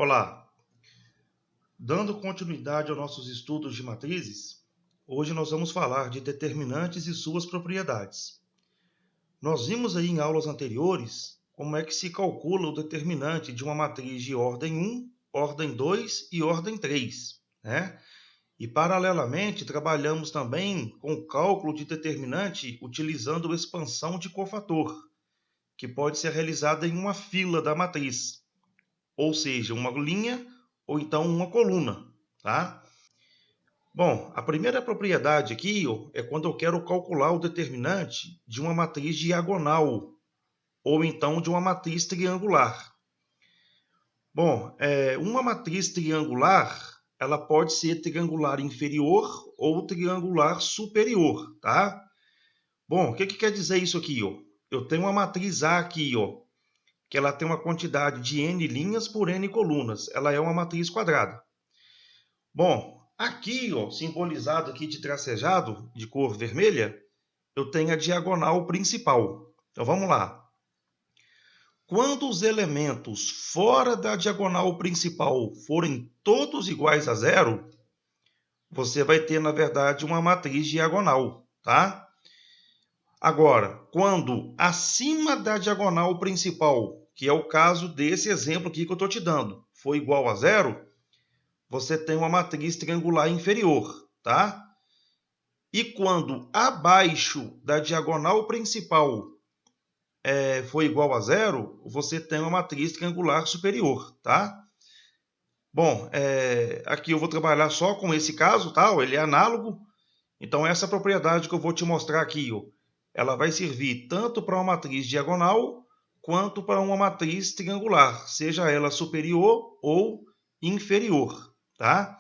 Olá, dando continuidade aos nossos estudos de matrizes, hoje nós vamos falar de determinantes e suas propriedades. Nós vimos aí em aulas anteriores como é que se calcula o determinante de uma matriz de ordem 1, ordem 2 e ordem 3, né? E paralelamente trabalhamos também com o cálculo de determinante utilizando expansão de cofator, que pode ser realizada em uma fila da matriz, ou seja, uma linha ou então uma coluna, tá? Bom, a primeira propriedade aqui é quando eu quero calcular o determinante de uma matriz diagonal ou então de uma matriz triangular. Bom, uma matriz triangular, ela pode ser triangular inferior ou triangular superior, tá? Bom, o que quer dizer isso aqui? Eu tenho uma matriz A aqui, que ela tem uma quantidade de n linhas por n colunas. Ela é uma matriz quadrada. Bom, aqui, simbolizado aqui de tracejado, de cor vermelha, eu tenho a diagonal principal. Então, vamos lá. Quando os elementos fora da diagonal principal forem todos iguais a zero, você vai ter, na verdade, uma matriz diagonal, tá? Agora, quando acima da diagonal principal, que é o caso desse exemplo aqui que eu estou te dando, for igual a zero, você tem uma matriz triangular inferior, tá? E quando abaixo da diagonal principal for igual a zero, você tem uma matriz triangular superior, tá? Bom, aqui eu vou trabalhar só com esse caso, tá? Ele é análogo. Então, essa propriedade que eu vou te mostrar aqui, ela vai servir tanto para uma matriz diagonal quanto para uma matriz triangular, seja ela superior ou inferior, tá?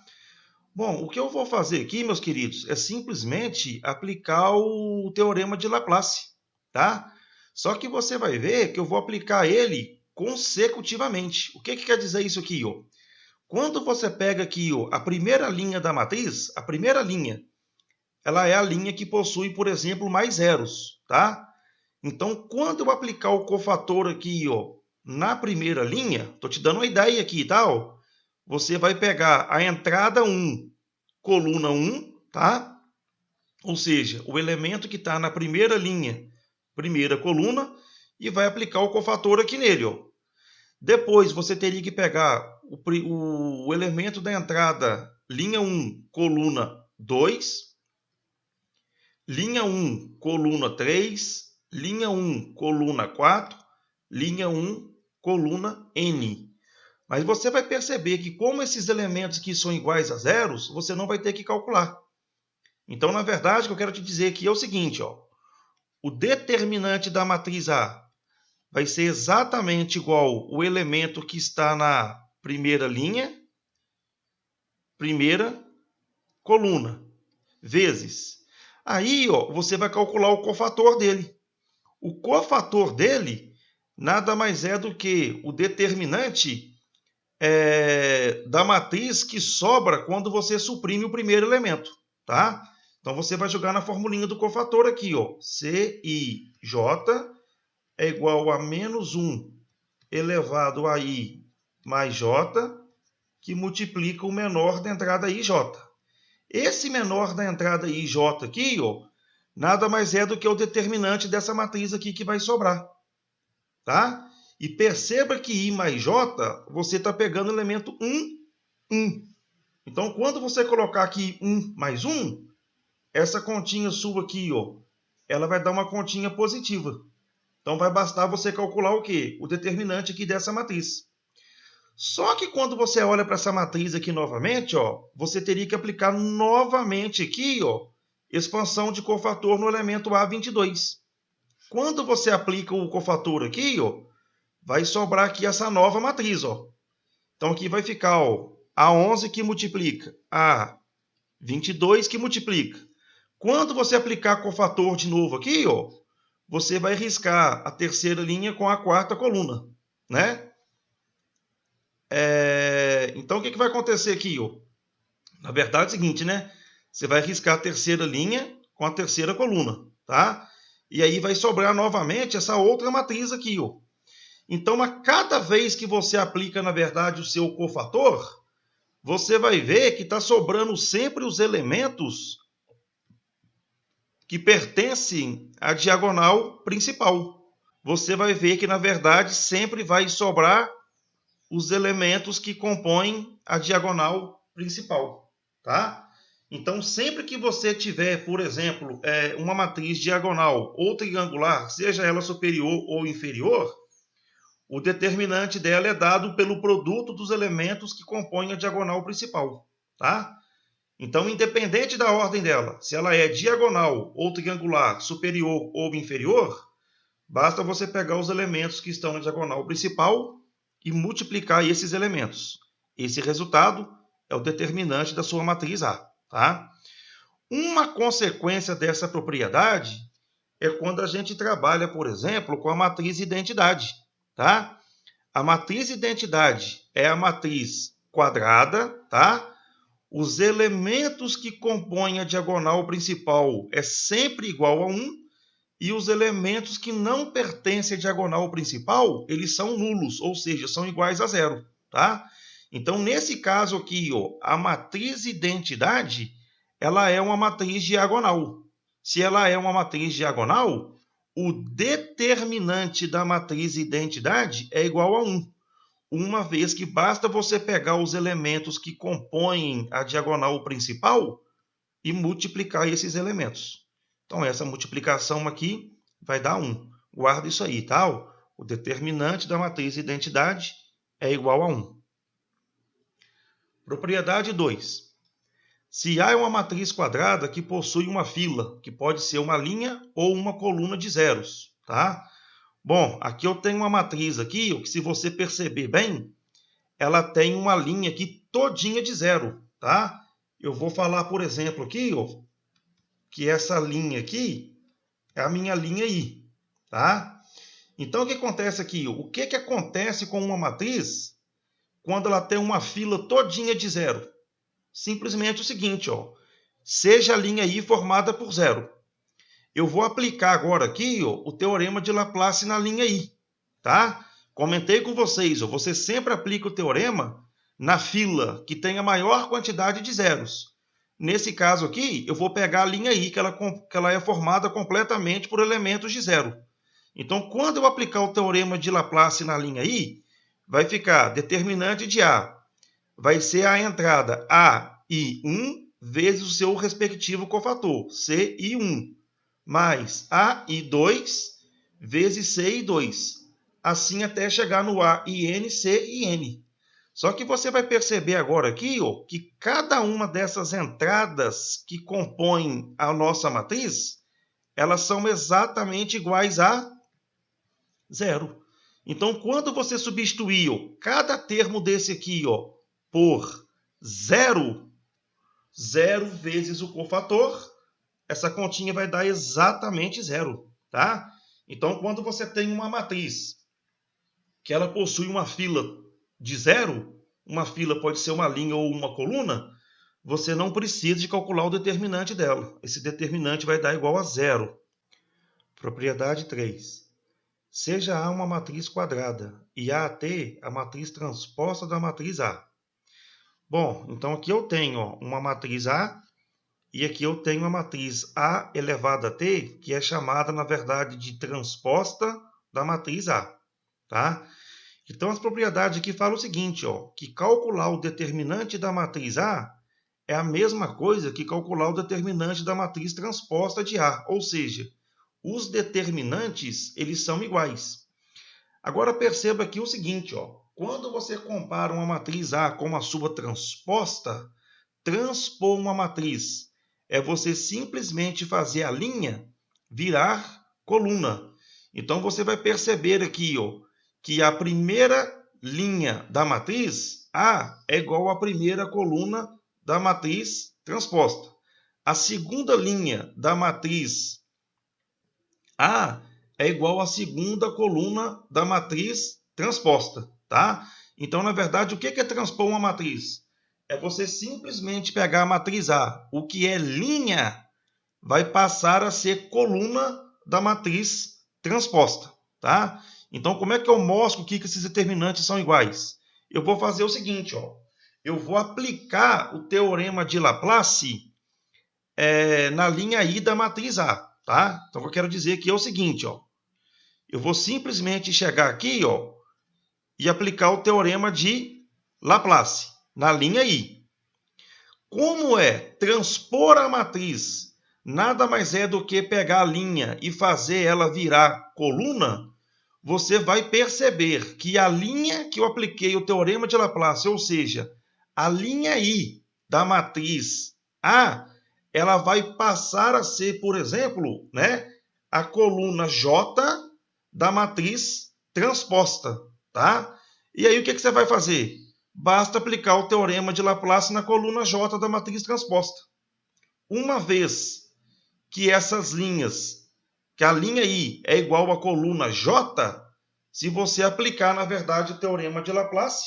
Bom, o que eu vou fazer aqui, meus queridos, é simplesmente aplicar o teorema de Laplace, tá? Só que você vai ver que eu vou aplicar ele consecutivamente. O que quer dizer isso aqui? Quando você pega aqui a primeira linha da matriz, a primeira linha, ela é a linha que possui, por exemplo, mais zeros, tá? Então, quando eu aplicar o cofator aqui, na primeira linha, estou te dando uma ideia aqui, tá? Você vai pegar a entrada 1, coluna 1, tá? Ou seja, o elemento que está na primeira linha, primeira coluna, e vai aplicar o cofator aqui nele, Depois você teria que pegar o elemento da entrada, linha 1, coluna 2, linha 1, coluna 3, linha 1, coluna 4, linha 1, coluna N. Mas você vai perceber que como esses elementos que são iguais a zeros, você não vai ter que calcular. Então, na verdade, o que eu quero te dizer aqui é o seguinte, o determinante da matriz A vai ser exatamente igual o elemento que está na primeira linha, primeira coluna, vezes. Aí, você vai calcular o cofator dele. O cofator dele nada mais é do que o determinante da matriz que sobra quando você suprime o primeiro elemento, tá? Então, você vai jogar na formulinha do cofator aqui, CIJ é igual a menos 1 elevado a I mais J, que multiplica o menor da entrada IJ. Esse menor da entrada IJ aqui, nada mais é do que o determinante dessa matriz aqui que vai sobrar, tá? E perceba que I mais J, você está pegando o elemento 1, 1. Então, quando você colocar aqui 1 mais 1, essa continha sua aqui, ela vai dar uma continha positiva. Então, vai bastar você calcular o quê? O determinante aqui dessa matriz. Só que quando você olha para essa matriz aqui novamente, você teria que aplicar novamente aqui, expansão de cofator no elemento A22. Quando você aplica o cofator aqui, vai sobrar aqui essa nova matriz. Então, aqui vai ficar A11 que multiplica, A22 que multiplica. Quando você aplicar cofator de novo aqui, você vai riscar a terceira linha com a quarta coluna, né? Então, o que vai acontecer aqui? Na verdade é o seguinte, né? Você vai riscar a terceira linha com a terceira coluna, tá? E aí vai sobrar novamente essa outra matriz aqui, Então, a cada vez que você aplica, na verdade, o seu cofator, você vai ver que está sobrando sempre os elementos que pertencem à diagonal principal. Você vai ver que, na verdade, sempre vai sobrar os elementos que compõem a diagonal principal, tá? Então, sempre que você tiver, por exemplo, uma matriz diagonal ou triangular, seja ela superior ou inferior, o determinante dela é dado pelo produto dos elementos que compõem a diagonal principal, tá? Então, independente da ordem dela, se ela é diagonal ou triangular, superior ou inferior, basta você pegar os elementos que estão na diagonal principal e multiplicar esses elementos. Esse resultado é o determinante da sua matriz A, tá? Uma consequência dessa propriedade é quando a gente trabalha, por exemplo, com a matriz identidade, tá? A matriz identidade é a matriz quadrada, tá? Os elementos que compõem a diagonal principal é sempre igual a 1, e os elementos que não pertencem à diagonal principal, eles são nulos, ou seja, são iguais a zero, tá? Então, nesse caso aqui, ó, a matriz identidade, ela é uma matriz diagonal. Se ela é uma matriz diagonal, o determinante da matriz identidade é igual a 1. Uma vez que basta você pegar os elementos que compõem a diagonal principal e multiplicar esses elementos. Então, essa multiplicação aqui vai dar 1. Guarda isso aí, tá? O determinante da matriz identidade é igual a 1. Propriedade 2. Se A é uma matriz quadrada que possui uma fila, que pode ser uma linha ou uma coluna de zeros, tá? Bom, aqui eu tenho uma matriz aqui, que se você perceber bem, ela tem uma linha aqui todinha de zero, tá? Eu vou falar, por exemplo, aqui, ó, que essa linha aqui é a minha linha I, tá? Então, o que acontece aqui? O que acontece com uma matriz quando ela tem uma fila todinha de zero? Simplesmente o seguinte, ó, seja a linha I formada por zero. Eu vou aplicar agora aqui, ó, o teorema de Laplace na linha I, tá? Comentei com vocês, ó, você sempre aplica o teorema na fila que tem a maior quantidade de zeros. Nesse caso aqui, eu vou pegar a linha I, que ela é formada completamente por elementos de zero. Então, quando eu aplicar o teorema de Laplace na linha I, vai ficar determinante de A. Vai ser a entrada AI1 vezes o seu respectivo cofator, CI1, mais AI2 vezes CI2. Assim até chegar no AIN, CIN. Só que você vai perceber agora aqui, ó, que cada uma dessas entradas que compõem a nossa matriz, elas são exatamente iguais a zero. Então, quando você substituir, ó, cada termo desse aqui, ó, por zero, zero vezes o cofator, essa continha vai dar exatamente zero, tá? Então, quando você tem uma matriz que ela possui uma fila de zero, uma fila pode ser uma linha ou uma coluna, você não precisa de calcular o determinante dela. Esse determinante vai dar igual a zero. Propriedade 3. Seja A uma matriz quadrada e AT a matriz transposta da matriz A. Bom, então aqui eu tenho, ó, uma matriz A e aqui eu tenho a matriz A elevado a T, que é chamada, na verdade, de transposta da matriz A, tá? Então, as propriedades aqui falam o seguinte, ó, que calcular o determinante da matriz A é a mesma coisa que calcular o determinante da matriz transposta de A, ou seja, os determinantes, eles são iguais. Agora, perceba aqui o seguinte, ó, quando você compara uma matriz A com a sua transposta, transpor uma matriz é você simplesmente fazer a linha virar coluna. Então, você vai perceber aqui, ó, que a primeira linha da matriz A é igual à primeira coluna da matriz transposta. A segunda linha da matriz A é igual à segunda coluna da matriz transposta, tá? Então, na verdade, o que é transpor uma matriz? É você simplesmente pegar a matriz A. O que é linha vai passar a ser coluna da matriz transposta, tá? Então, como é que eu mostro que esses determinantes são iguais? Eu vou fazer o seguinte, ó. Eu vou aplicar o teorema de Laplace na linha I da matriz A, tá? Então, o que eu quero dizer aqui é o seguinte, ó. Eu vou simplesmente chegar aqui, ó, e aplicar o teorema de Laplace na linha I. Como é transpor a matriz nada mais é do que pegar a linha e fazer ela virar coluna, você vai perceber que a linha que eu apliquei o teorema de Laplace, ou seja, a linha I da matriz A, ela vai passar a ser, por exemplo, né, a coluna J da matriz transposta, tá? E aí o que você vai fazer? Basta aplicar o teorema de Laplace na coluna J da matriz transposta. Uma vez que essas linhas, que a linha I é igual à coluna J, se você aplicar, na verdade, o teorema de Laplace,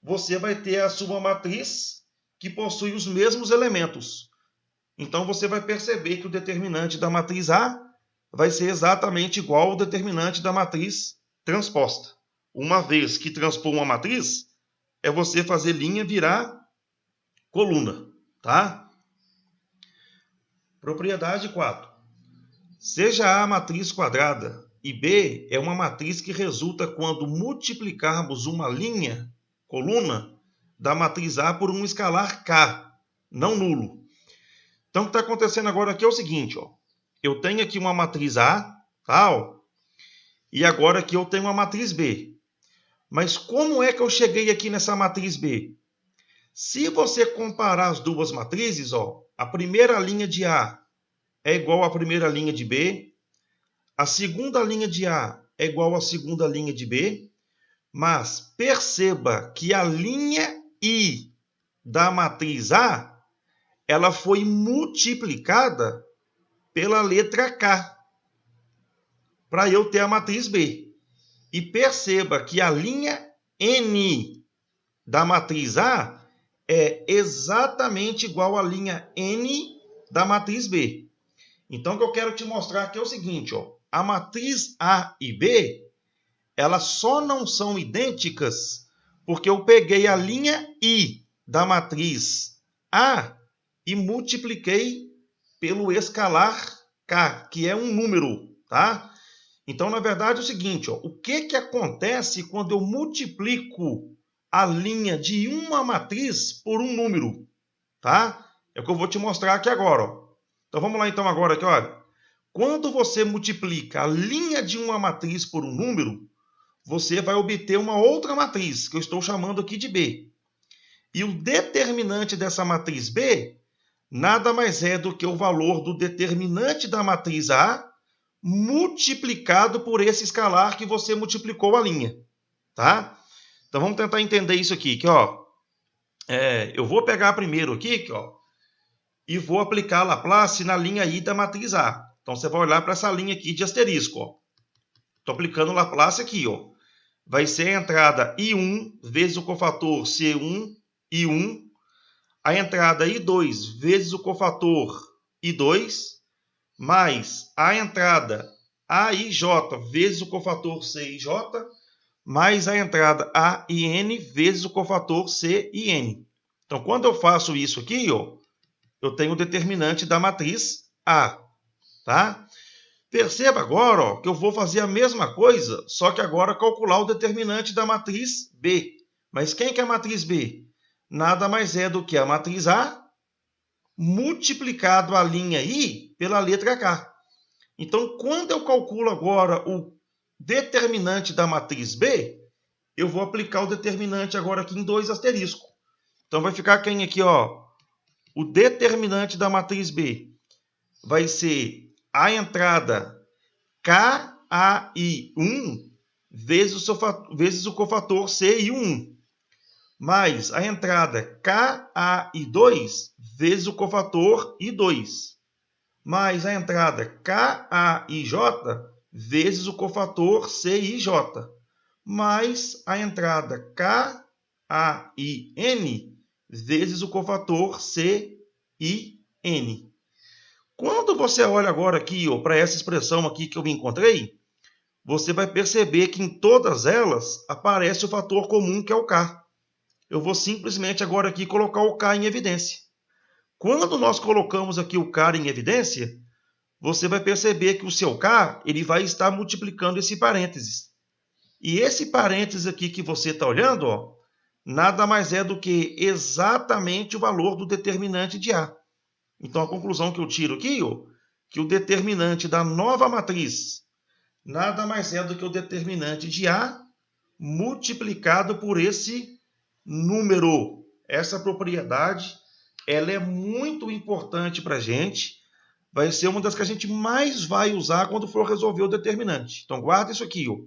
você vai ter a sua matriz que possui os mesmos elementos. Então, você vai perceber que o determinante da matriz A vai ser exatamente igual ao determinante da matriz transposta. Uma vez que transpor uma matriz, é você fazer linha virar coluna, tá? Propriedade 4. Seja A matriz quadrada e B é uma matriz que resulta quando multiplicarmos uma linha, coluna, da matriz A por um escalar K, não nulo. Então, o que está acontecendo agora aqui é o seguinte, ó. Eu tenho aqui uma matriz A, tal, e agora aqui eu tenho uma matriz B. Mas como é que eu cheguei aqui nessa matriz B? Se você comparar as duas matrizes, ó, a primeira linha de A é igual à primeira linha de B, a segunda linha de A é igual à segunda linha de B, mas perceba que a linha I da matriz A, ela foi multiplicada pela letra K, para eu ter a matriz B. E perceba que a linha N da matriz A é exatamente igual à linha N da matriz B. Então, o que eu quero te mostrar aqui é o seguinte, ó. A matriz A e B, elas só não são idênticas porque eu peguei a linha I da matriz A e multipliquei pelo escalar K, que é um número, tá? Então, na verdade, é o seguinte, ó, o que acontece quando eu multiplico a linha de uma matriz por um número, tá? É o que eu vou te mostrar aqui agora, ó. Então, vamos lá então agora aqui, olha. Quando você multiplica a linha de uma matriz por um número, você vai obter uma outra matriz, que eu estou chamando aqui de B. E o determinante dessa matriz B nada mais é do que o valor do determinante da matriz A multiplicado por esse escalar que você multiplicou a linha, tá? Então, vamos tentar entender isso aqui, que, ó, eu vou pegar primeiro aqui, que, ó, e vou aplicar Laplace na linha I da matriz A. Então, você vai olhar para essa linha aqui de asterisco, ó. Estou aplicando Laplace aqui, ó. Vai ser a entrada I1 vezes o cofator C1, I1, a entrada I2 vezes o cofator I2, mais a entrada AIJ vezes o cofator CIJ, mais a entrada AIN vezes o cofator CIN. Então, quando eu faço isso aqui, ó, eu tenho o determinante da matriz A, tá? Perceba agora, ó, que eu vou fazer a mesma coisa, só que agora calcular o determinante da matriz B. Mas quem que é a matriz B? Nada mais é do que a matriz A multiplicado a linha I pela letra K. Então, quando eu calculo agora o determinante da matriz B, eu vou aplicar o determinante agora aqui em 2 asterisco. Então, vai ficar quem aqui, ó? O determinante da matriz B vai ser a entrada KAI1 vezes o cofator CI1, mais a entrada KAI2 vezes o cofator I2, mais a entrada KAIJ vezes o cofator CIJ, mais a entrada KAIN vezes o cofator CIN. Quando você olha agora aqui para essa expressão aqui que eu me encontrei, você vai perceber que em todas elas aparece o fator comum, que é o K. Eu vou simplesmente agora aqui colocar o K em evidência. Quando nós colocamos aqui o K em evidência, você vai perceber que o seu K ele vai estar multiplicando esse parênteses. E esse parênteses aqui que você está olhando, ó, nada mais é do que exatamente o valor do determinante de A. Então, a conclusão que eu tiro aqui, ó, que o determinante da nova matriz nada mais é do que o determinante de A multiplicado por esse número. Essa propriedade ela é muito importante para a gente. Vai ser uma das que a gente mais vai usar quando for resolver o determinante. Então, guarda isso aqui. Ó.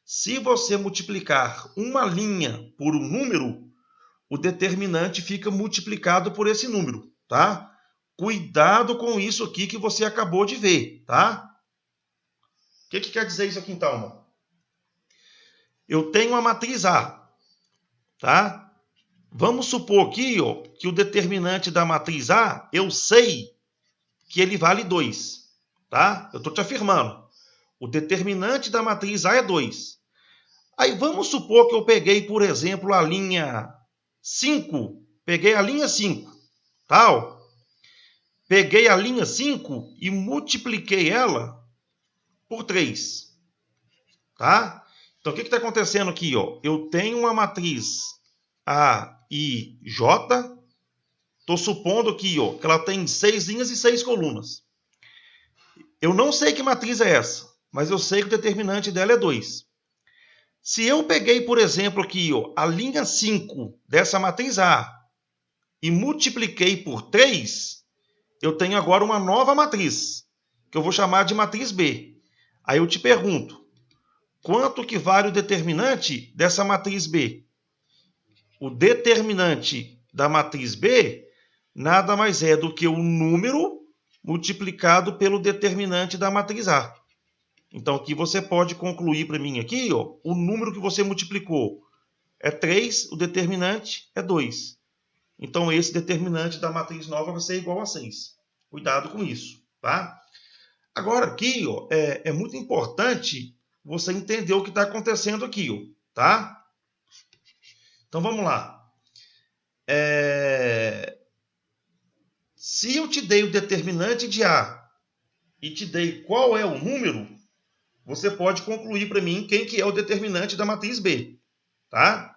Se você multiplicar uma linha por um número, o determinante fica multiplicado por esse número, tá? Cuidado com isso aqui que você acabou de ver, tá? O que quer dizer isso aqui, então? Mano? Eu tenho a matriz A, tá? Vamos supor aqui ó, que o determinante da matriz A, eu sei que ele vale 2, tá? Eu estou te afirmando. O determinante da matriz A é 2. Aí vamos supor que eu peguei, por exemplo, a linha 5. Peguei a linha 5, tal. Peguei a linha 5 e multipliquei ela por 3, tá? Então, o que está acontecendo aqui? Ó? Eu tenho uma matriz A, I, J. Estou supondo aqui ó, que ela tem 6 linhas e 6 colunas. Eu não sei que matriz é essa, mas eu sei que o determinante dela é 2. Se eu peguei, por exemplo, aqui ó, a linha 5 dessa matriz A e multipliquei por 3, eu tenho agora uma nova matriz, que eu vou chamar de matriz B. Aí eu te pergunto, quanto que vale o determinante dessa matriz B? O determinante da matriz B nada mais é do que o número multiplicado pelo determinante da matriz A. Então, aqui você pode concluir para mim aqui, ó, o número que você multiplicou é 3, o determinante é 2. Então, esse determinante da matriz nova vai ser igual a 6. Cuidado com isso, tá? Agora, aqui, ó, é muito importante você entender o que está acontecendo aqui, ó, tá? Então, vamos lá. Se eu te dei o determinante de A e te dei qual é o número, você pode concluir para mim quem que é o determinante da matriz B, tá?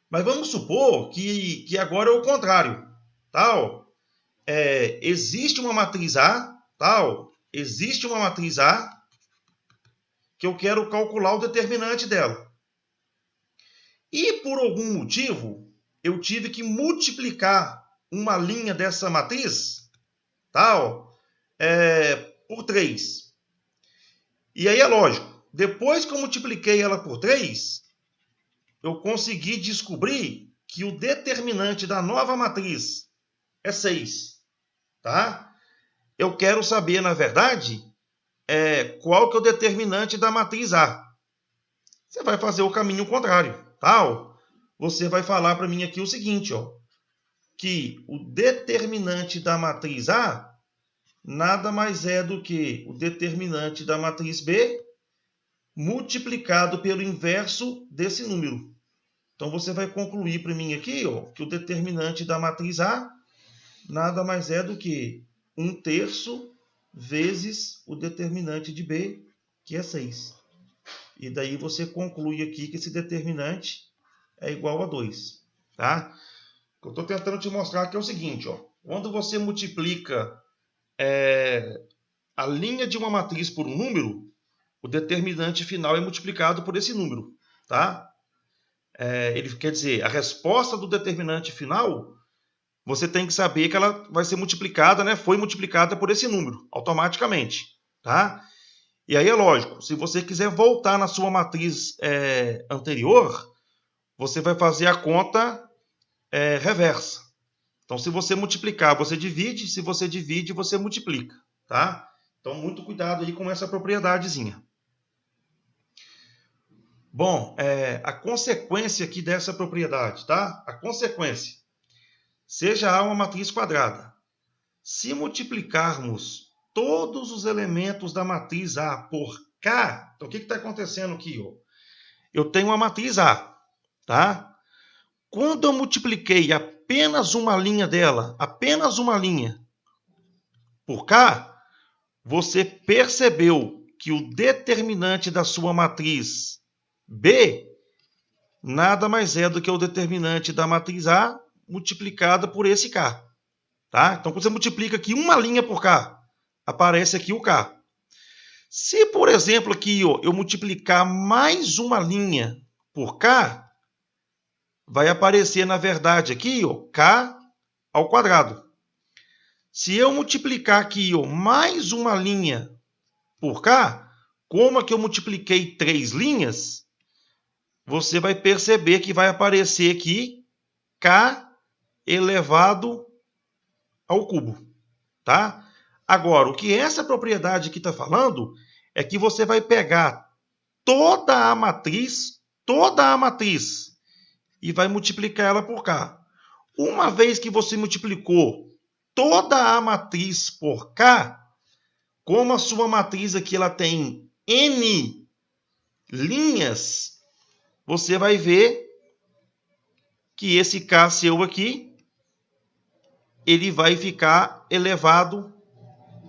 Mas vamos supor que agora é o contrário, tal. Existe uma matriz A, tal. Existe uma matriz A que eu quero calcular o determinante dela. E por algum motivo eu tive que multiplicar uma linha dessa matriz, tal, por 3. E aí é lógico, depois que eu multipliquei ela por 3, eu consegui descobrir que o determinante da nova matriz é 6. Tá? Eu quero saber, na verdade, qual que é o determinante da matriz A. Você vai fazer o caminho contrário. Tá? Você vai falar para mim aqui o seguinte, ó, que o determinante da matriz A nada mais é do que o determinante da matriz B multiplicado pelo inverso desse número. Então, você vai concluir para mim aqui ó, que o determinante da matriz A nada mais é do que 1/3 vezes o determinante de B, que é 6. E daí você conclui aqui que esse determinante é igual a 2. Tá? O que eu estou tentando te mostrar aqui é o seguinte. Ó, quando você multiplica a linha de uma matriz por um número, o determinante final é multiplicado por esse número. Tá? Ele quer dizer, a resposta do determinante final, você tem que saber que ela vai ser multiplicada, né? Foi multiplicada por esse número, automaticamente. Tá? E aí é lógico, se você quiser voltar na sua matriz anterior, você vai fazer a conta reversa. Então, se você multiplicar, você divide. Se você divide, você multiplica. Tá? Então, muito cuidado aí com essa propriedadezinha. Bom, a consequência aqui dessa propriedade, tá? A consequência. Seja A uma matriz quadrada. Se multiplicarmos todos os elementos da matriz A por K. Então, o que está acontecendo aqui? Ó? Eu tenho uma matriz A, tá? Quando eu multipliquei apenas uma linha dela, apenas uma linha, por K, você percebeu que o determinante da sua matriz B nada mais é do que o determinante da matriz A multiplicada por esse K. Tá? Então, quando você multiplica aqui uma linha por K, aparece aqui o K. Se, por exemplo, aqui ó, eu multiplicar mais uma linha por K, vai aparecer, na verdade, aqui ó, K ao quadrado. Se eu multiplicar aqui ó, mais uma linha por K, como é que eu multipliquei 3 linhas, você vai perceber que vai aparecer aqui K elevado ao cubo. Tá? Agora, o que essa propriedade aqui está falando é que você vai pegar toda a matriz, e vai multiplicar ela por K. Uma vez que você multiplicou toda a matriz por K, como a sua matriz aqui ela tem N linhas, você vai ver que esse K seu aqui, ele vai ficar elevado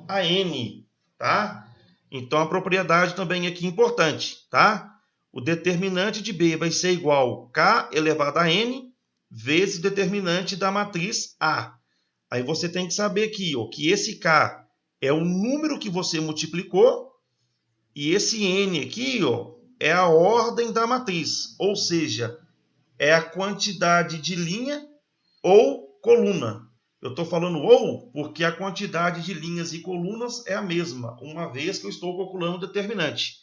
a N, tá? Então, a propriedade também aqui é importante, tá? O determinante de B vai ser igual a K elevado a N vezes o determinante da matriz A. Aí você tem que saber aqui, ó, que esse K é o número que você multiplicou e esse N aqui, ó, é a ordem da matriz, ou seja, é a quantidade de linha ou coluna. Eu estou falando ou porque a quantidade de linhas e colunas é a mesma, uma vez que eu estou calculando o determinante.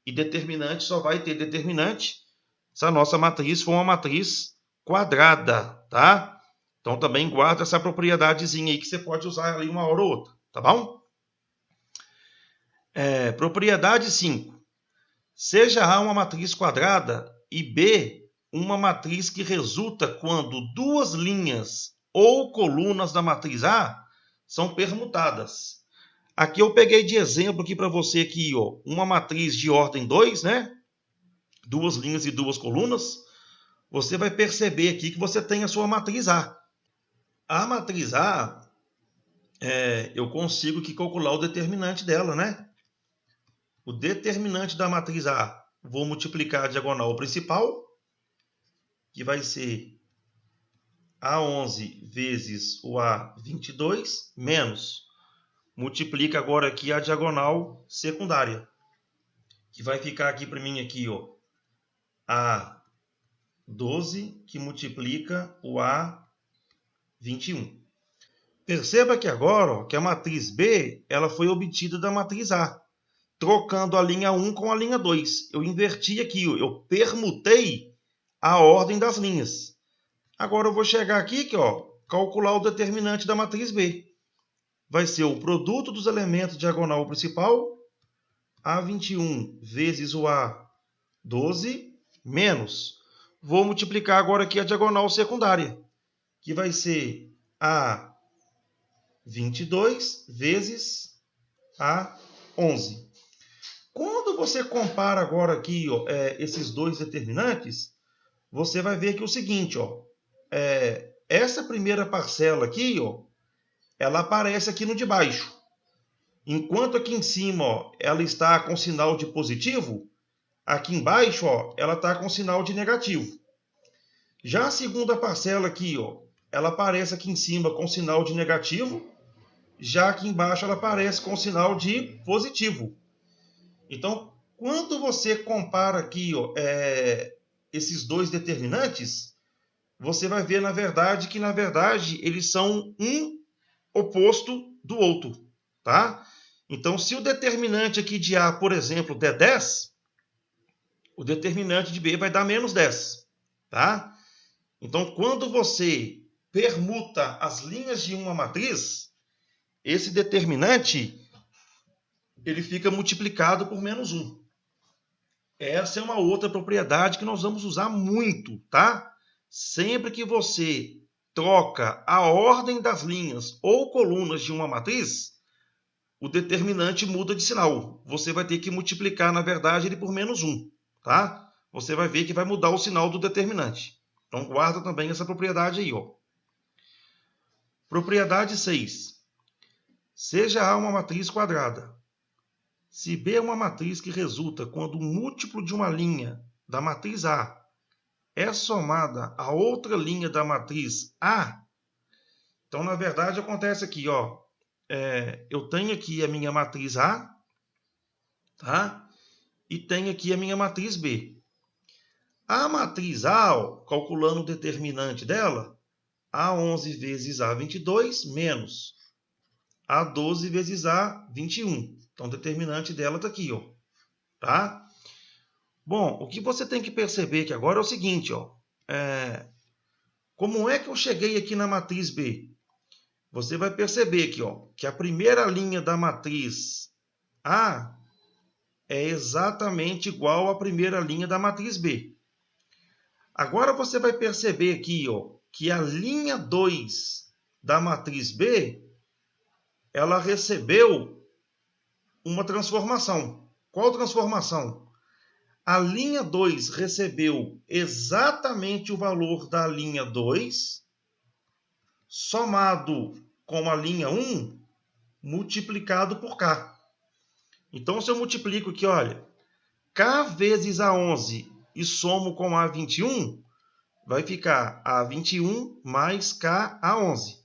E determinante só vai ter determinante se a nossa matriz for uma matriz quadrada, tá? Então também guarda essa propriedadezinha aí que você pode usar ali uma hora ou outra, tá bom? Propriedade 5. Seja A uma matriz quadrada e B uma matriz que resulta quando duas linhas ou colunas da matriz A são permutadas. Aqui eu peguei de exemplo aqui para você aqui, ó, uma matriz de ordem 2, né? Duas linhas e duas colunas. Você vai perceber aqui que você tem a sua matriz A. A matriz A, eu consigo aqui calcular o determinante dela, né? O determinante da matriz A, vou multiplicar a diagonal principal, que vai ser A11 vezes o A22, menos, multiplica agora aqui a diagonal secundária, que vai ficar aqui para mim aqui, ó, A12, que multiplica o A21. Perceba que agora, ó, que a matriz B ela foi obtida da matriz A, trocando a linha 1 com a linha 2. Eu inverti aqui, eu permutei a ordem das linhas. Agora eu vou chegar aqui, ó, calcular o determinante da matriz B. Vai ser o produto dos elementos diagonal principal, A21 vezes o A12, menos. Vou multiplicar agora aqui a diagonal secundária, que vai ser A22 vezes A11. Quando você compara agora aqui, ó, esses dois determinantes, você vai ver que o seguinte, ó, essa primeira parcela aqui, ó, ela aparece aqui no de baixo. Enquanto aqui em cima, ó, ela está com sinal de positivo, aqui embaixo, ó, ela está com sinal de negativo. Já a segunda parcela aqui, ó, ela aparece aqui em cima com sinal de negativo, já aqui embaixo ela aparece com sinal de positivo. Então, quando você compara aqui, ó, esses dois determinantes, você vai ver, na verdade, que, eles são um oposto do outro, tá? Então, se o determinante aqui de A, por exemplo, der 10, o determinante de B vai dar menos 10, tá? Então, quando você permuta as linhas de uma matriz, esse determinante ele fica multiplicado por menos 1. Essa é uma outra propriedade que nós vamos usar muito, tá? Sempre que você troca a ordem das linhas ou colunas de uma matriz, o determinante muda de sinal. Você vai ter que multiplicar, na verdade, ele por menos 1, tá? Você vai ver que vai mudar o sinal do determinante. Então, guarda também essa propriedade aí, ó. Propriedade 6. Seja A uma matriz quadrada. Se B é uma matriz que resulta quando um múltiplo de uma linha da matriz A é somada a outra linha da matriz A, então, na verdade, acontece aqui, ó. Eu tenho aqui a minha matriz A, tá? E tenho aqui a minha matriz B. A matriz A, ó, calculando o determinante dela, A11 vezes A22 menos A12 vezes A21. Então, o determinante dela está aqui, ó, tá? Bom, o que você tem que perceber aqui agora é o seguinte, ó. Como é que eu cheguei aqui na matriz B? Você vai perceber aqui, ó, que a primeira linha da matriz A é exatamente igual à primeira linha da matriz B. Agora você vai perceber aqui, ó, que a linha 2 da matriz B, ela recebeu uma transformação. Qual transformação? A linha 2 recebeu exatamente o valor da linha 2, somado com a linha 1, multiplicado por K. Então, se eu multiplico aqui, olha, K vezes A11 e somo com A21, vai ficar A21 mais K A11.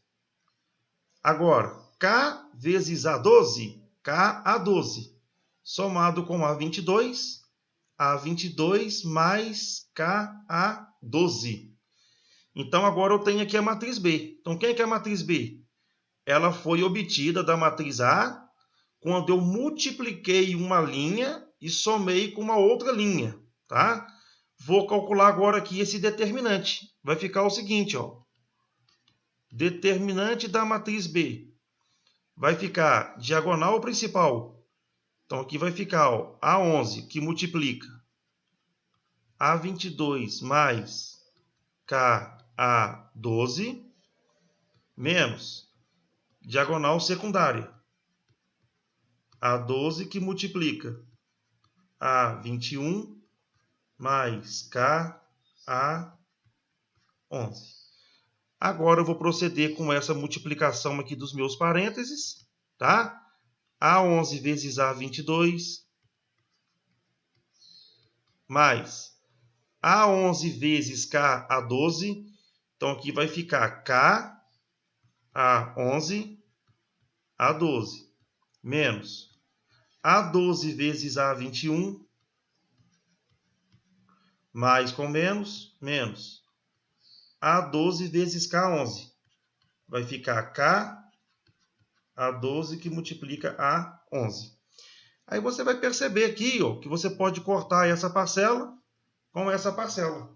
Agora, K vezes A12, K A12, somado com A22 mais K A12. Então, agora eu tenho aqui a matriz B. Então, quem é que é a matriz B? Ela foi obtida da matriz A quando eu multipliquei uma linha e somei com uma outra linha, tá? Vou calcular agora aqui esse determinante. Vai ficar o seguinte, ó. Determinante da matriz B vai ficar diagonal ao principal. Então, aqui vai ficar, ó, A11, que multiplica A22 mais KA12, menos diagonal secundária. A12, que multiplica A21 mais KA11. Agora eu vou proceder com essa multiplicação aqui dos meus parênteses, tá? A11 vezes A22 mais A11 vezes KA12. Então, aqui vai ficar KA11, A12, menos A12 vezes A21, mais com menos, menos A12 vezes K11. Vai ficar KA12 que multiplica A11. Aí você vai perceber aqui, ó, que você pode cortar essa parcela com essa parcela.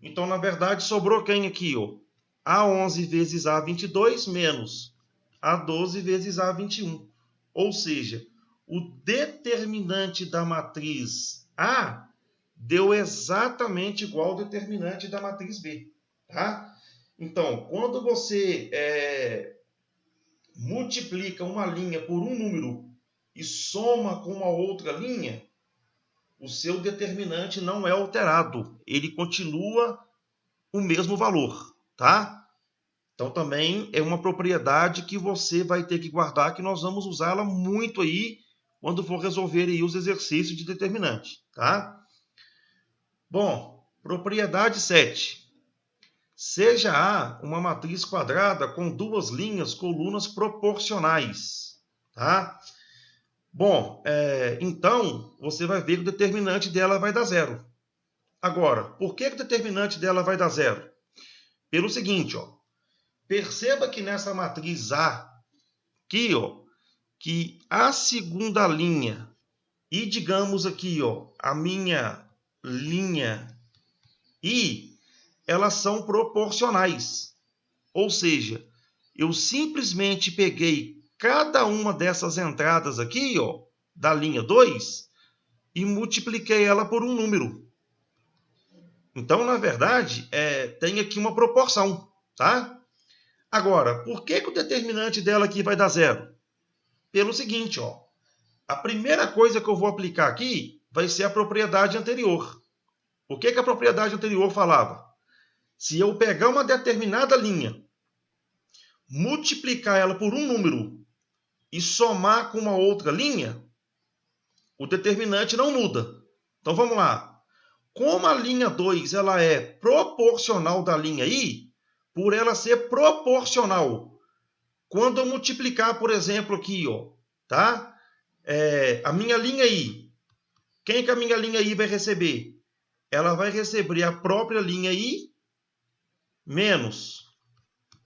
Então, na verdade, sobrou quem aqui? Ó? A11 vezes A22 menos A12 vezes A21. Ou seja, o determinante da matriz A deu exatamente igual ao determinante da matriz B. Tá? Então, quando você multiplica uma linha por um número e soma com uma outra linha, o seu determinante não é alterado. Ele continua o mesmo valor, tá? Então, também é uma propriedade que você vai ter que guardar, que nós vamos usá-la muito aí quando for resolver aí os exercícios de determinante, tá? Bom, propriedade 7. Seja A uma matriz quadrada com duas linhas, colunas proporcionais, tá? Bom, então, você vai ver que o determinante dela vai dar zero. Agora, por que o determinante dela vai dar zero? Pelo seguinte, ó. Perceba que nessa matriz A, aqui, ó, que a segunda linha e, digamos aqui, ó, a minha linha I, elas são proporcionais. Ou seja, eu simplesmente peguei cada uma dessas entradas aqui, ó, da linha 2, e multipliquei ela por um número. Então, na verdade, tem aqui uma proporção, tá? Agora, por que o determinante dela aqui vai dar zero? pelo seguinte, ó. A primeira coisa que eu vou aplicar aqui vai ser a propriedade anterior. O que a propriedade anterior falava? Se eu pegar uma determinada linha, multiplicar ela por um número e somar com uma outra linha, o determinante não muda. Então vamos lá. Como a linha 2 ela é proporcional da linha I, por ela ser proporcional, quando eu multiplicar, por exemplo, aqui, ó, tá? A minha linha I, quem que a minha linha I vai receber? Ela vai receber a própria linha I menos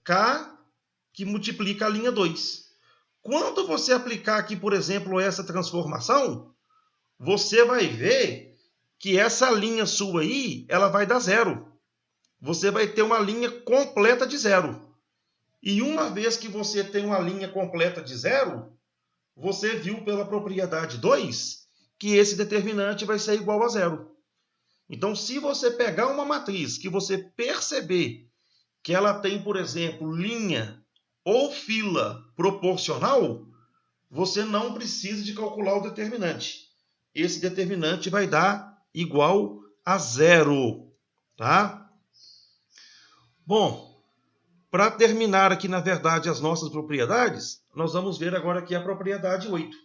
K, que multiplica a linha 2. Quando você aplicar aqui, por exemplo, essa transformação, você vai ver que essa linha sua aí, ela vai dar zero. Você vai ter uma linha completa de zero. E uma vez que você tem uma linha completa de zero, você viu pela propriedade 2 que esse determinante vai ser igual a zero. Então, se você pegar uma matriz que você perceber que ela tem, por exemplo, linha ou fila proporcional, você não precisa de calcular o determinante. Esse determinante vai dar igual a zero, tá? Bom, para terminar aqui, na verdade, as nossas propriedades, nós vamos ver agora aqui a propriedade 8,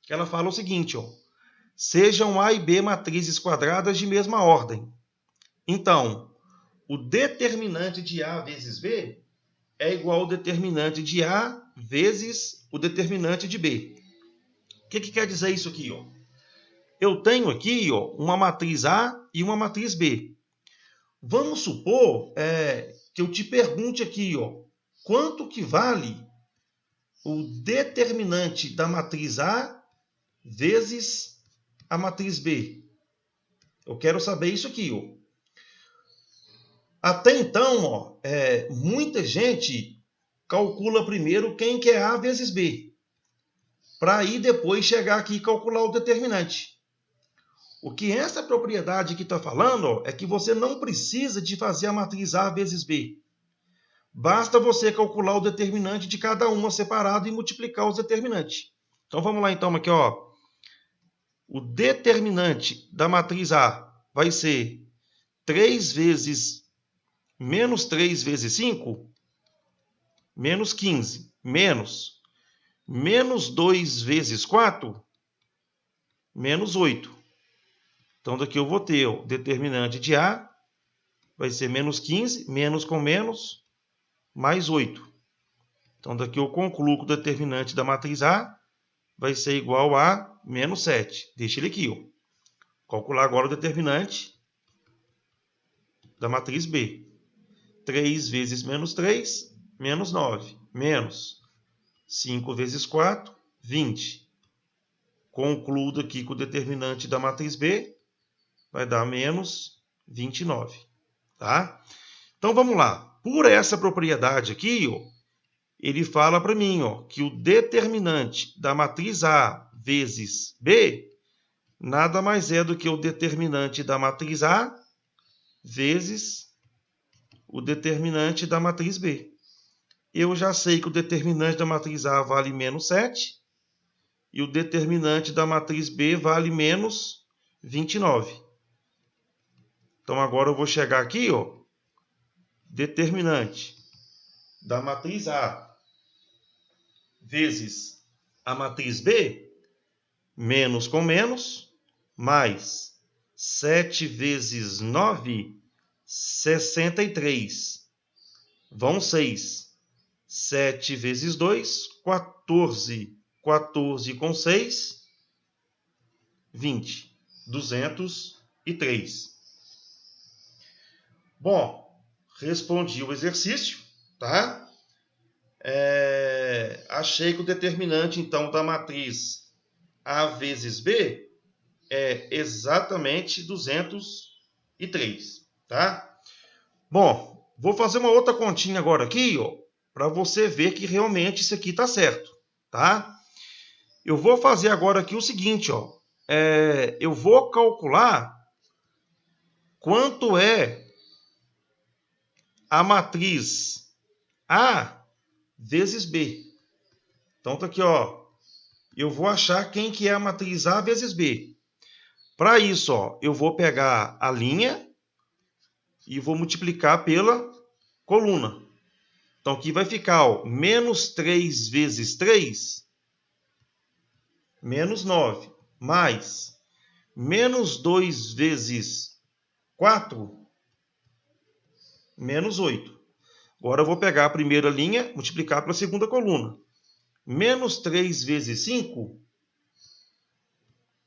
que ela fala o seguinte, ó. Sejam A e B matrizes quadradas de mesma ordem. Então, o determinante de A vezes B é igual ao determinante de A vezes o determinante de B. O que quer dizer isso aqui, ó? Eu tenho aqui, ó, uma matriz A e uma matriz B. Vamos supor que eu te pergunte aqui, ó, quanto que vale o determinante da matriz A vezes a matriz B. Eu quero saber isso aqui, ó. Até então, ó, muita gente calcula primeiro quem que é A vezes B, para aí depois chegar aqui e calcular o determinante. O que essa propriedade aqui está falando, ó, é que você não precisa de fazer a matriz A vezes B. Basta você calcular o determinante de cada uma separado e multiplicar os determinantes. Então vamos lá então aqui, ó. O determinante da matriz A vai ser 3 vezes menos 3 vezes 5, menos 15, menos 2 vezes 4, menos 8. Então, daqui eu vou ter o determinante de A, vai ser menos 15, menos com menos, mais 8. Então, daqui eu concluo que o determinante da matriz A vai ser igual a menos 7. Deixa ele aqui, ó. Calcular agora o determinante da matriz B. 3 vezes menos 3, menos 9. Menos 5 vezes 4, 20. Concluo aqui que o determinante da matriz B vai dar menos 29. Tá? Então, vamos lá. Por essa propriedade aqui, ó, ele fala para mim, ó, que o determinante da matriz A vezes B nada mais é do que o determinante da matriz A vezes o determinante da matriz B. Eu já sei que o determinante da matriz A vale menos 7 e o determinante da matriz B vale menos 29. Então, agora eu vou chegar aqui, ó, determinante da matriz A vezes a matriz B, menos com menos, mais 7 vezes 9, 63. Vão 6. 7 vezes 2, 14. 14 com 6, 20. 203. Bom, respondi o exercício, tá? Achei que o determinante, então, da matriz A vezes B é exatamente 203, tá? Bom, vou fazer uma outra continha agora aqui, ó, para você ver que realmente isso aqui está certo, tá? Eu vou fazer agora aqui o seguinte, ó. Eu vou calcular quanto é a matriz A vezes B. Então, tá aqui, ó. eu vou achar quem que é a matriz A vezes B. Para isso, ó, eu vou pegar a linha e vou multiplicar pela coluna. Então, aqui vai ficar, ó, menos 3 vezes 3, menos 9, mais menos 2 vezes 4, menos 8. Agora eu vou pegar a primeira linha, multiplicar pela segunda coluna. Menos 3 vezes 5,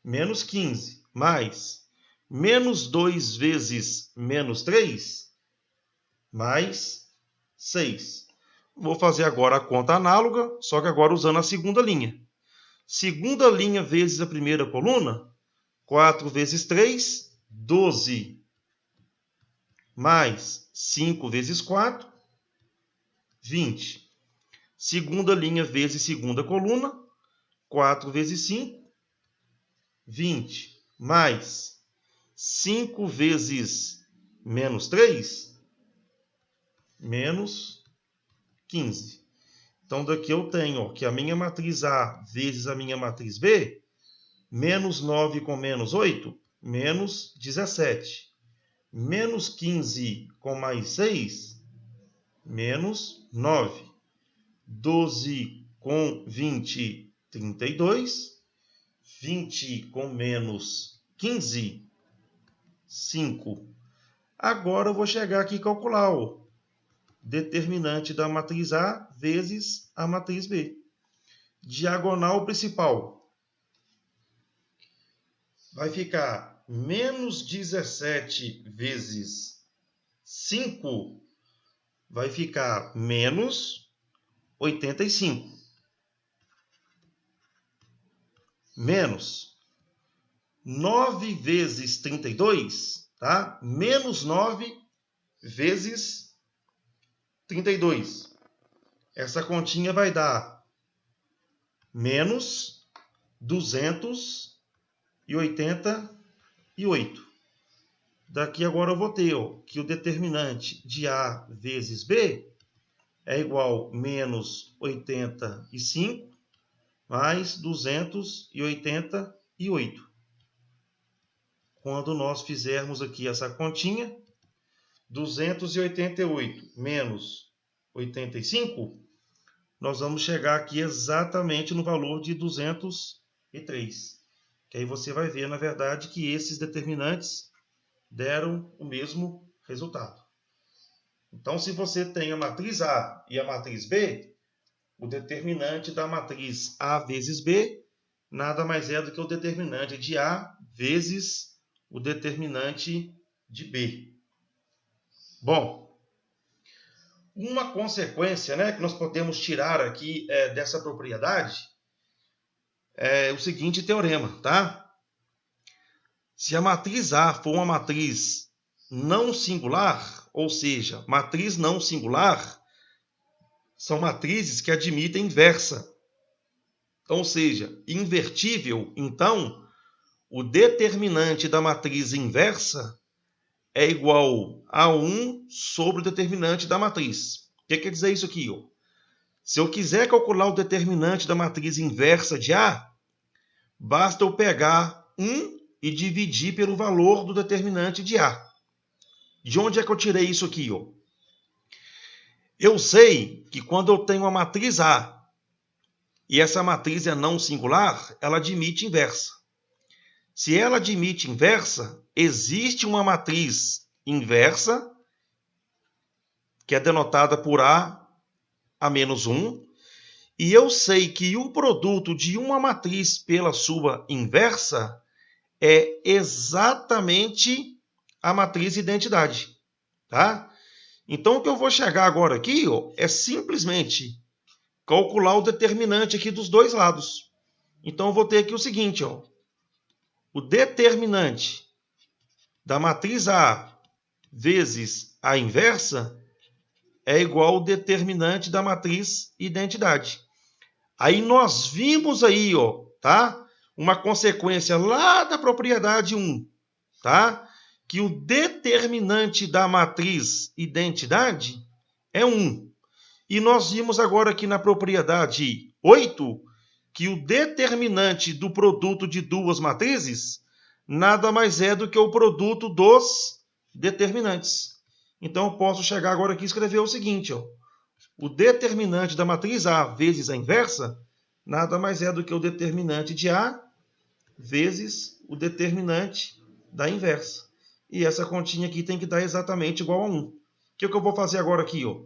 menos 15, mais menos 2 vezes menos 3, mais 6. Vou fazer agora a conta análoga, só que agora usando a segunda linha. Segunda linha vezes a primeira coluna, 4 vezes 3, 12, mais 5 vezes 4, 20. Segunda linha vezes segunda coluna, 4 vezes 5, 20, mais 5 vezes menos 3, menos 15. Então, daqui eu tenho, ó, que a minha matriz A vezes a minha matriz B, menos 9 com menos 8, menos 17. Menos 15 com mais 6, menos 9. 12 com 20, 32. 20 com menos 15, 5. Agora eu vou chegar aqui e calcular o determinante da matriz A vezes a matriz B. Diagonal principal vai ficar menos 17 vezes 5, vai ficar menos 85. Menos 9 vezes 32, tá? Menos 9 vezes 32. Essa continha vai dar menos 288. Daqui agora eu vou ter, ó, que o determinante de A vezes B é igual a menos 85 mais 288. Quando nós fizermos aqui essa continha, 288 menos 85, nós vamos chegar aqui exatamente no valor de 203. Que aí você vai ver, na verdade, que esses determinantes deram o mesmo resultado. Então, se você tem a matriz A e a matriz B, o determinante da matriz A vezes B nada mais é do que o determinante de A vezes o determinante de B. Bom, uma consequência, né, que nós podemos tirar aqui dessa propriedade é o seguinte teorema, tá? Se a matriz A for uma matriz não singular, ou seja, matriz não singular, são matrizes que admitem inversa. Ou seja, invertível, então, o determinante da matriz inversa é igual a 1 sobre o determinante da matriz. O que quer dizer isso aqui? Ó? Se eu quiser calcular o determinante da matriz inversa de A, basta eu pegar 1 e dividir pelo valor do determinante de A. De onde é que eu tirei isso aqui? Ó? Eu sei que quando eu tenho uma matriz A e essa matriz é não singular, ela admite inversa. Se ela admite inversa, existe uma matriz inversa, que é denotada por A menos 1, e eu sei que o produto de uma matriz pela sua inversa é exatamente a matriz identidade. Tá? Então, o que eu vou chegar agora aqui, ó, é simplesmente calcular o determinante aqui dos dois lados. Então, eu vou ter aqui o seguinte, ó, o determinante da matriz A vezes a inversa é igual ao determinante da matriz identidade. Aí nós vimos aí, ó, tá? Uma consequência lá da propriedade 1, tá? Que o determinante da matriz identidade é 1. E nós vimos agora aqui na propriedade 8 que o determinante do produto de duas matrizes nada mais é do que o produto dos determinantes. Então, eu posso chegar agora aqui e escrever o seguinte, ó. O determinante da matriz A vezes a inversa nada mais é do que o determinante de A vezes o determinante da inversa. E essa continha aqui tem que dar exatamente igual a 1. O que eu vou fazer agora aqui? Ó?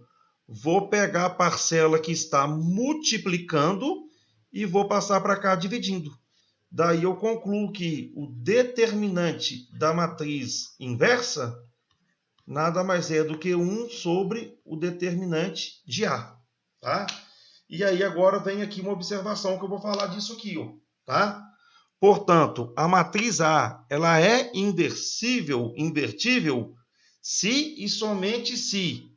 Vou pegar a parcela que está multiplicando e vou passar para cá dividindo. Daí eu concluo que o determinante da matriz inversa nada mais é do que 1 sobre o determinante de A. Tá? E aí agora vem aqui uma observação que eu vou falar disso aqui. Ó, tá? Portanto, a matriz A ela é invertível, se e somente se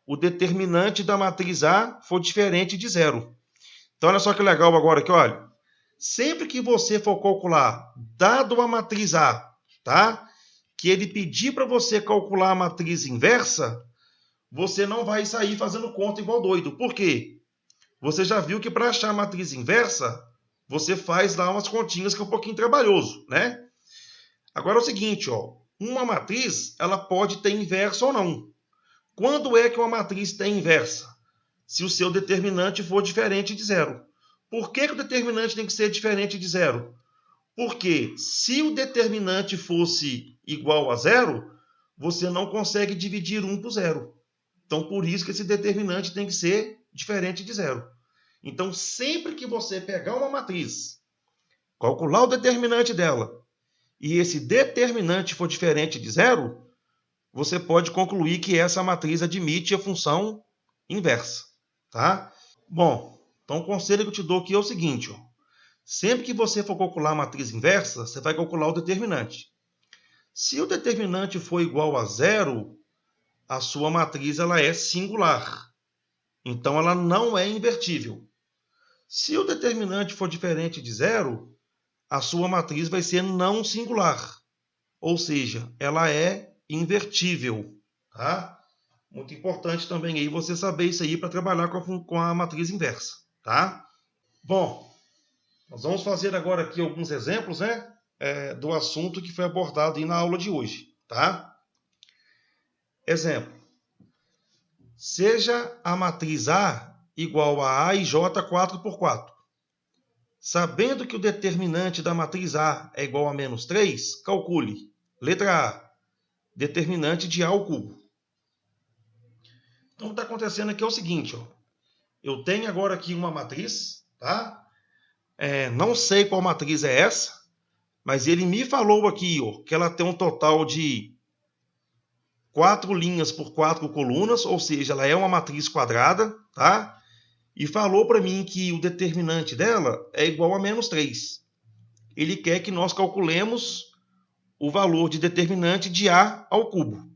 o determinante da matriz A for diferente de zero. Então, olha só que legal agora aqui, olha. Sempre que você for calcular, dado a matriz A, tá? Que ele pedir para você calcular a matriz inversa, você não vai sair fazendo conta igual doido. Por quê? Você já viu que para achar a matriz inversa, você faz lá umas continhas que é um pouquinho trabalhoso, né? Agora é o seguinte, ó, uma matriz ela pode ter inversa ou não. Quando é que uma matriz tem inversa? Se o seu determinante for diferente de zero. Por que o determinante tem que ser diferente de zero? Porque se o determinante fosse igual a zero, você não consegue dividir 1 por zero. Então, por isso que esse determinante tem que ser diferente de zero. Então, sempre que você pegar uma matriz, calcular o determinante dela, e esse determinante for diferente de zero, você pode concluir que essa matriz admite a função inversa. Tá? Bom, então o conselho que eu te dou aqui é o seguinte. Ó, sempre que você for calcular a matriz inversa, você vai calcular o determinante. Se o determinante for igual a zero, a sua matriz ela é singular. Então, ela não é invertível. Se o determinante for diferente de zero, a sua matriz vai ser não singular. Ou seja, ela é invertível. Tá? Muito importante também aí você saber isso aí para trabalhar com a matriz inversa. Tá? Bom, nós vamos fazer agora aqui alguns exemplos, né, do assunto que foi abordado aí na aula de hoje. Tá? Exemplo. Seja a matriz A igual a e J 4 por 4. Sabendo que o determinante da matriz A é igual a menos 3, calcule. Letra A. Determinante de A ao cubo. Então, o que está acontecendo aqui é o seguinte. Ó. Eu tenho agora aqui uma matriz. Tá? Não sei qual matriz é essa, mas ele me falou aqui ó, que ela tem um total de 4 linhas por 4 colunas, ou seja, ela é uma matriz quadrada. Tá? E falou para mim que o determinante dela é igual a menos 3. Ele quer que nós calculemos o valor de determinante de A ao cubo.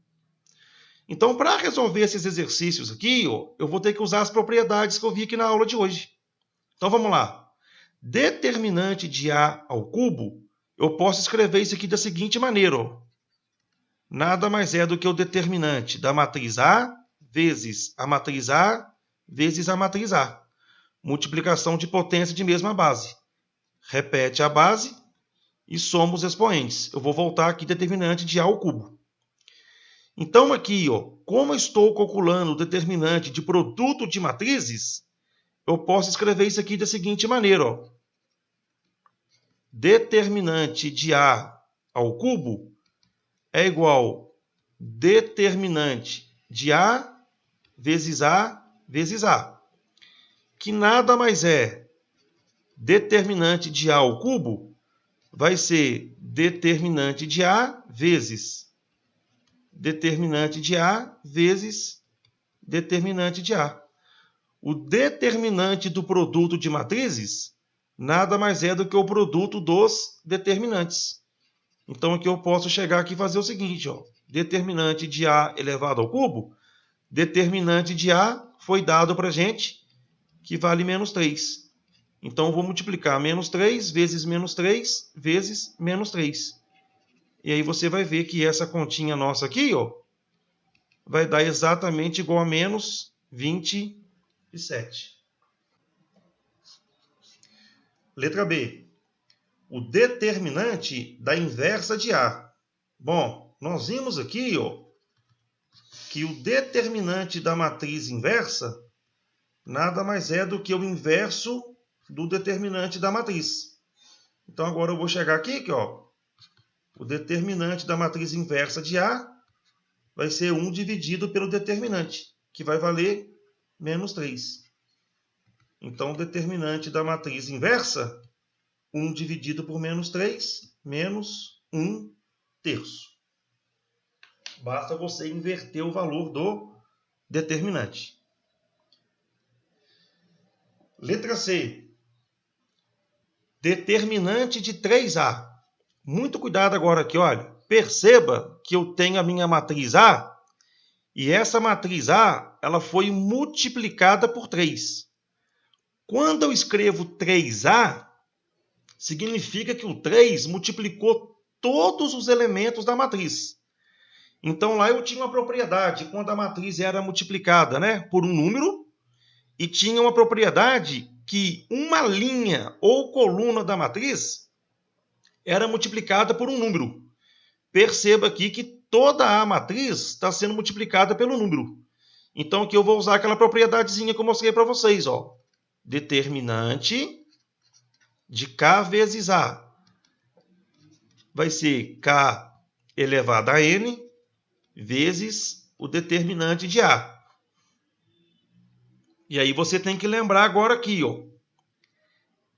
Então, para resolver esses exercícios aqui, ó, eu vou ter que usar as propriedades que eu vi aqui na aula de hoje. Então, vamos lá. Determinante de A ao cubo, eu posso escrever isso aqui da seguinte maneira. Ó. Nada mais é do que o determinante da matriz A vezes a matriz A vezes a matriz A. Multiplicação de potência de mesma base. Repete a base e soma os expoentes. Eu vou voltar aqui determinante de A ao cubo. Então, aqui, ó, como eu estou calculando o determinante de produto de matrizes, eu posso escrever isso aqui da seguinte maneira. Ó. Determinante de A ao cubo é igual determinante de A vezes A vezes A. Que nada mais é determinante de A ao cubo vai ser determinante de A vezes determinante de A vezes determinante de A. O determinante do produto de matrizes nada mais é do que o produto dos determinantes. Então, aqui eu posso chegar aqui e fazer o seguinte. Ó, determinante de A elevado ao cubo, determinante de A foi dado para a gente, que vale menos 3. Então, eu vou multiplicar menos 3 vezes menos 3 vezes menos 3. E aí você vai ver que essa continha nossa aqui, ó, vai dar exatamente igual a menos 27. Letra B. O determinante da inversa de A. Bom, nós vimos aqui, que o determinante da matriz inversa nada mais é do que o inverso do determinante da matriz. Então agora eu vou chegar aqui, o determinante da matriz inversa de A vai ser 1 dividido pelo determinante, que vai valer menos 3. Então o determinante da matriz inversa, 1 dividido por menos 3, menos 1 terço. Basta você inverter o valor do determinante. Letra C. Determinante de 3A. Muito cuidado agora aqui, olha. Perceba que eu tenho a minha matriz A e essa matriz A ela foi multiplicada por 3. Quando eu escrevo 3A, significa que o 3 multiplicou todos os elementos da matriz. Então lá eu tinha uma propriedade quando a matriz era multiplicada, por um número, e tinha uma propriedade que uma linha ou coluna da matriz era multiplicada por um número. Perceba aqui que toda a matriz está sendo multiplicada pelo número. Então aqui eu vou usar aquela propriedadezinha que eu mostrei para vocês. Determinante de K vezes A vai ser K elevado a N vezes o determinante de A. E aí você tem que lembrar agora aqui,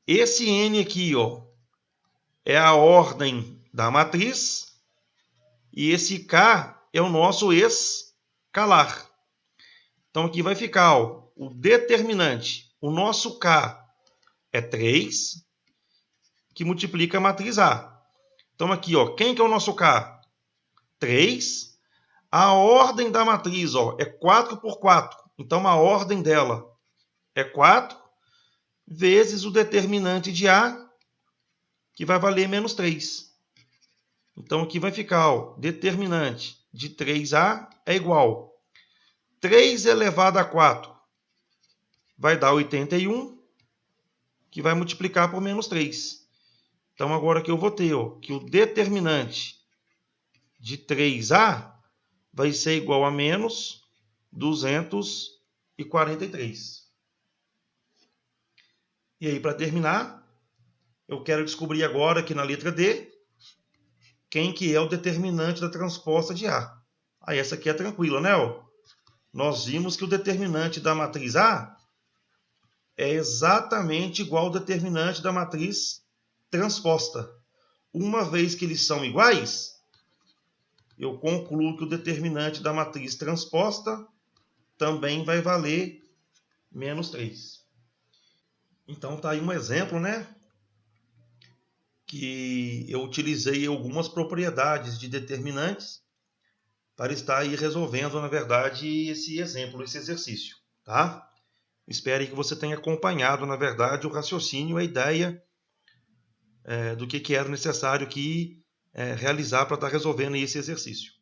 esse N aqui, é a ordem da matriz e esse K é o nosso escalar. Então aqui vai ficar, o determinante, o nosso K é 3, que multiplica a matriz A. Então aqui, quem que é o nosso K? 3. A ordem da matriz, é 4 por 4. Então a ordem dela é 4 vezes o determinante de A, que vai valer menos 3. Então aqui vai ficar, determinante de 3A é igual 3 elevado a 4 vai dar 81, que vai multiplicar por menos 3. Então agora que eu vou ter, que o determinante de 3A vai ser igual a menos 243. E aí, para terminar, eu quero descobrir agora aqui na letra D quem que é o determinante da transposta de A. Aí essa aqui é tranquila, né? Nós vimos que o determinante da matriz A é exatamente igual ao determinante da matriz transposta. Uma vez que eles são iguais, eu concluo que o determinante da matriz transposta também vai valer menos 3. Então está aí um exemplo, que eu utilizei algumas propriedades de determinantes para estar aí resolvendo, na verdade, esse exemplo, esse exercício, tá? Espero que você tenha acompanhado, na verdade, o raciocínio, a ideia do que era necessário aqui realizar para estar resolvendo esse exercício.